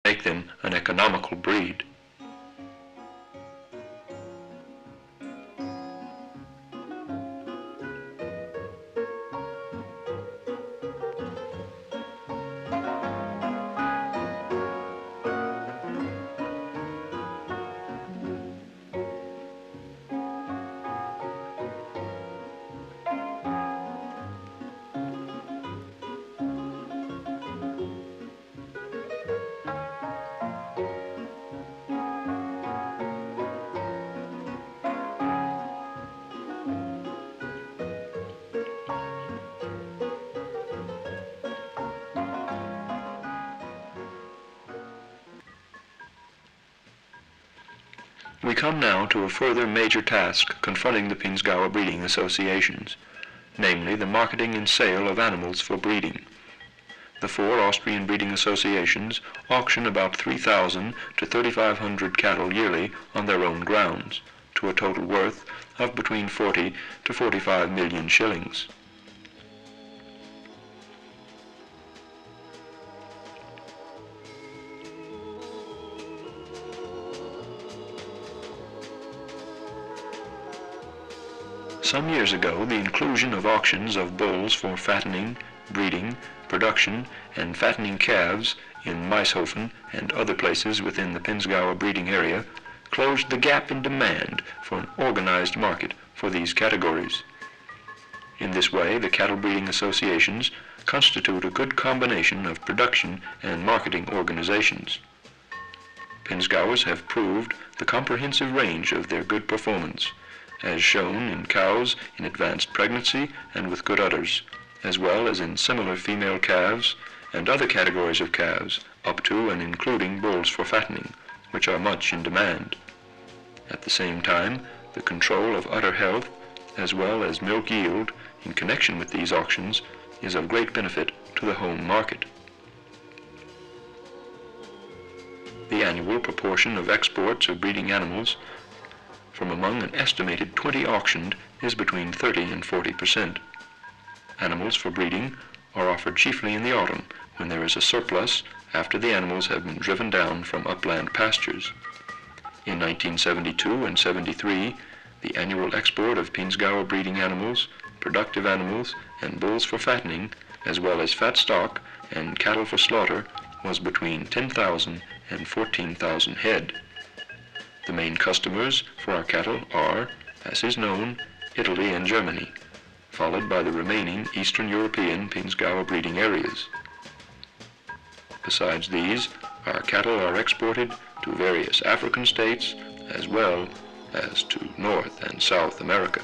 make them an economical breed. We come now to a further major task confronting the Pinzgauer breeding associations, namely the marketing and sale of animals for breeding. The 4 Austrian breeding associations auction about 3,000 to 3,500 cattle yearly on their own grounds, to a total worth of between 40 to 45 million shillings. Some years ago, the inclusion of auctions of bulls for fattening, breeding, production, and fattening calves in Maishofen and other places within the Pinzgauer breeding area closed the gap in demand for an organized market for these categories. In this way, the cattle breeding associations constitute a good combination of production and marketing organizations. Pinzgauers have proved the comprehensive range of their good performance, as shown in cows in advanced pregnancy and with good udders, as well as in similar female calves and other categories of calves, up to and including bulls for fattening, which are much in demand. At the same time, the control of udder health, as well as milk yield, in connection with these auctions, is of great benefit to the home market. The annual proportion of exports of breeding animals from among an estimated 20 auctioned is between 30 and 40%. Animals for breeding are offered chiefly in the autumn, when there is a surplus after the animals have been driven down from upland pastures. In 1972 and 73, the annual export of Pinzgauer breeding animals, productive animals, and bulls for fattening, as well as fat stock and cattle for slaughter, was between 10,000 and 14,000 head. The main customers for our cattle are, as is known, Italy and Germany, followed by the remaining Eastern European Pinzgauer breeding areas. Besides these, our cattle are exported to various African states as well as to North and South America.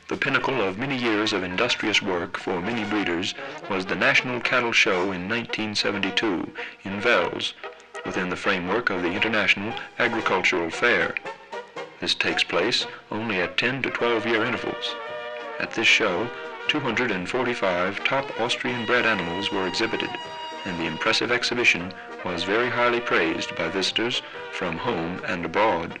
The pinnacle of many years of industrious work for many breeders was the National Cattle Show in 1972 in Wels, within the framework of the International Agricultural Fair. This takes place only at 10 to 12-year intervals. At this show, 245 top Austrian bred animals were exhibited, and the impressive exhibition was very highly praised by visitors from home and abroad.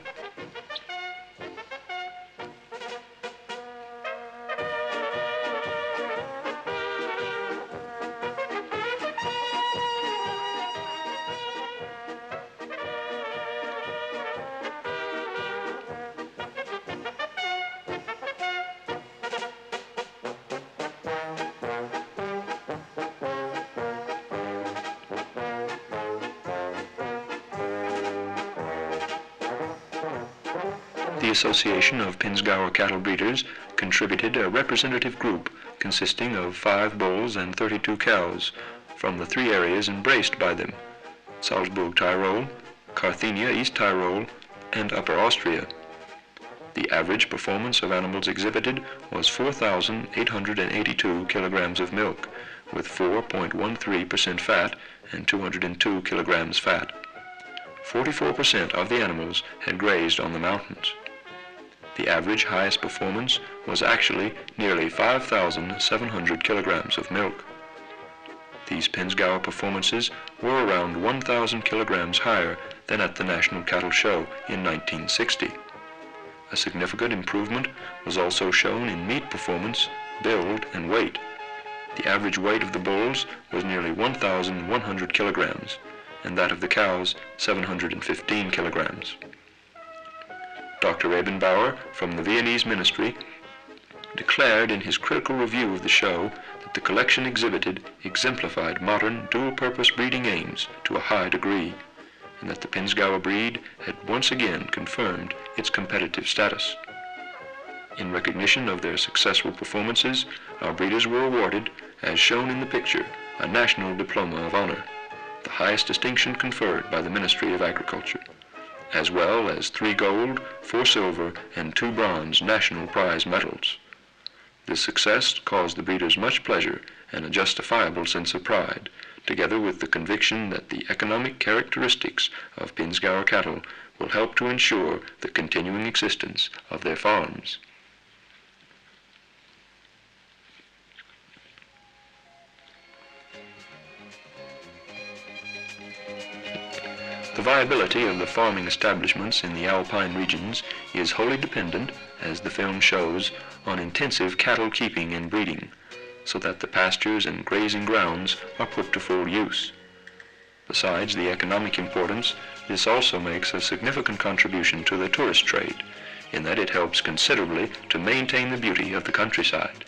The Association of Pinzgauer Cattle Breeders contributed a representative group consisting of 5 bulls and 32 cows from the 3 areas embraced by them: Salzburg, Tyrol, Carthinia, East Tyrol, and Upper Austria. The average performance of animals exhibited was 4,882 kilograms of milk, with 4.13% fat and 202 kilograms fat. 44% of the animals had grazed on the mountains. The average highest performance was actually nearly 5,700 kilograms of milk. These Pinzgauer performances were around 1,000 kilograms higher than at the National Cattle Show in 1960. A significant improvement was also shown in meat performance, build, and weight. The average weight of the bulls was nearly 1,100 kilograms, and that of the cows 715 kilograms. Dr. Rabenbauer from the Viennese ministry declared in his critical review of the show that the collection exhibited exemplified modern dual-purpose breeding aims to a high degree, and that the Pinzgauer breed had once again confirmed its competitive status. In recognition of their successful performances, our breeders were awarded, as shown in the picture, a National Diploma of Honor, the highest distinction conferred by the Ministry of Agriculture, as well as 3 gold, 4 silver, and 2 bronze national prize medals. This success caused the breeders much pleasure and a justifiable sense of pride, together with the conviction that the economic characteristics of Pinzgauer cattle will help to ensure the continuing existence of their farms. The viability of the farming establishments in the alpine regions is wholly dependent, as the film shows, on intensive cattle keeping and breeding, so that the pastures and grazing grounds are put to full use. Besides the economic importance, this also makes a significant contribution to the tourist trade, in that it helps considerably to maintain the beauty of the countryside.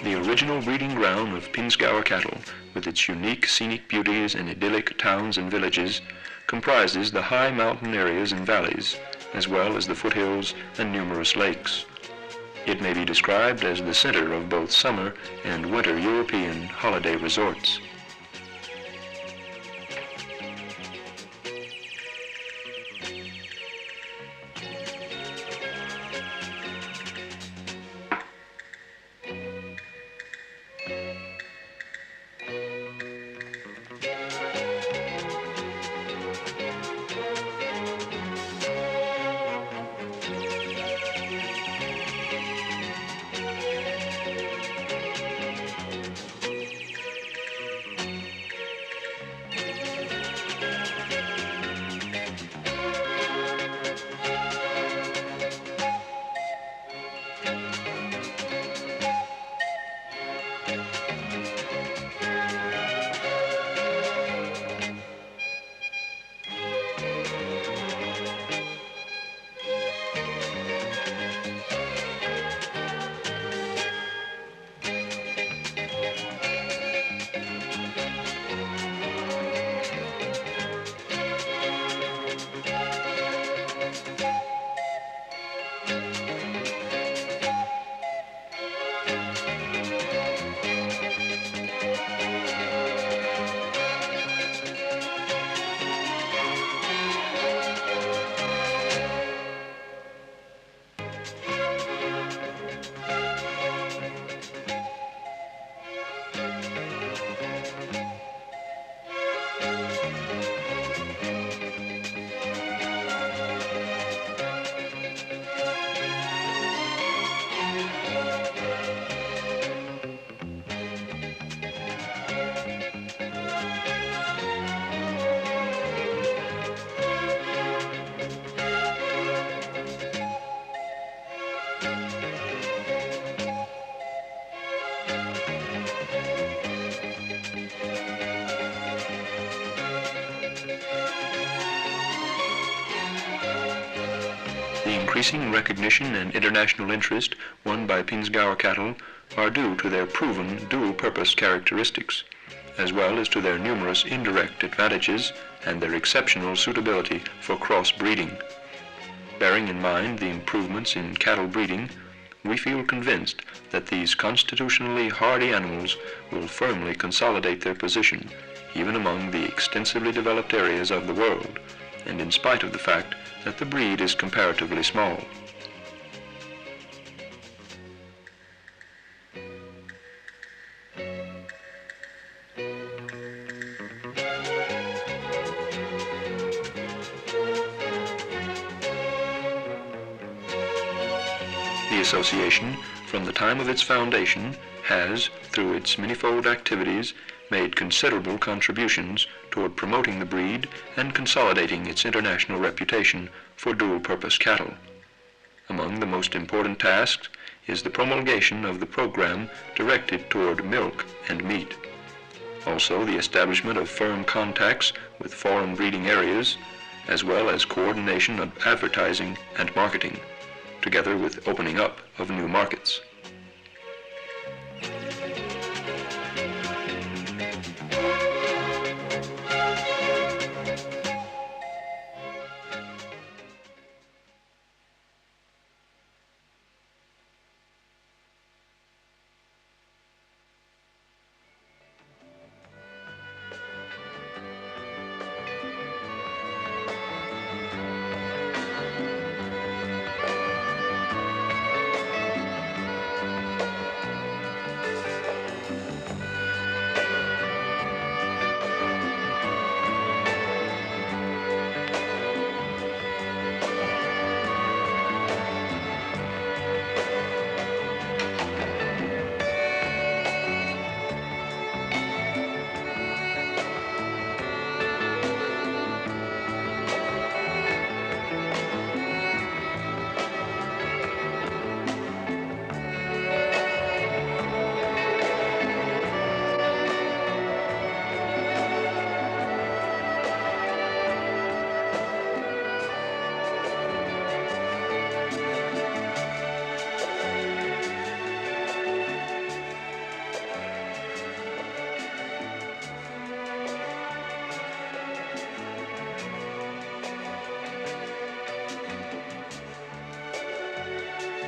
The original breeding ground of Pinzgauer cattle, with its unique scenic beauties and idyllic towns and villages, comprises the high mountain areas and valleys, as well as the foothills and numerous lakes. It may be described as the center of both summer and winter European holiday resorts. The increasing recognition and international interest won by Pinzgauer cattle are due to their proven dual-purpose characteristics, as well as to their numerous indirect advantages and their exceptional suitability for cross-breeding. Bearing in mind the improvements in cattle breeding, we feel convinced that these constitutionally hardy animals will firmly consolidate their position even among the extensively developed areas of the world, and in spite of the fact that the breed is comparatively small. The association, from the time of its foundation, has, through its manifold activities, made considerable contributions toward promoting the breed and consolidating its international reputation for dual-purpose cattle. Among the most important tasks is the promulgation of the program directed toward milk and meat. Also, the establishment of firm contacts with foreign breeding areas, as well as coordination of advertising and marketing, together with opening up of new markets.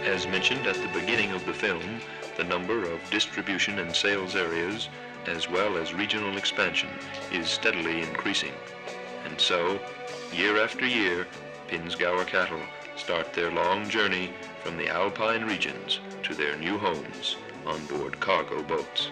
As mentioned at the beginning of the film, the number of distribution and sales areas, as well as regional expansion, is steadily increasing. And so, year after year, Pinzgauer cattle start their long journey from the alpine regions to their new homes on board cargo boats.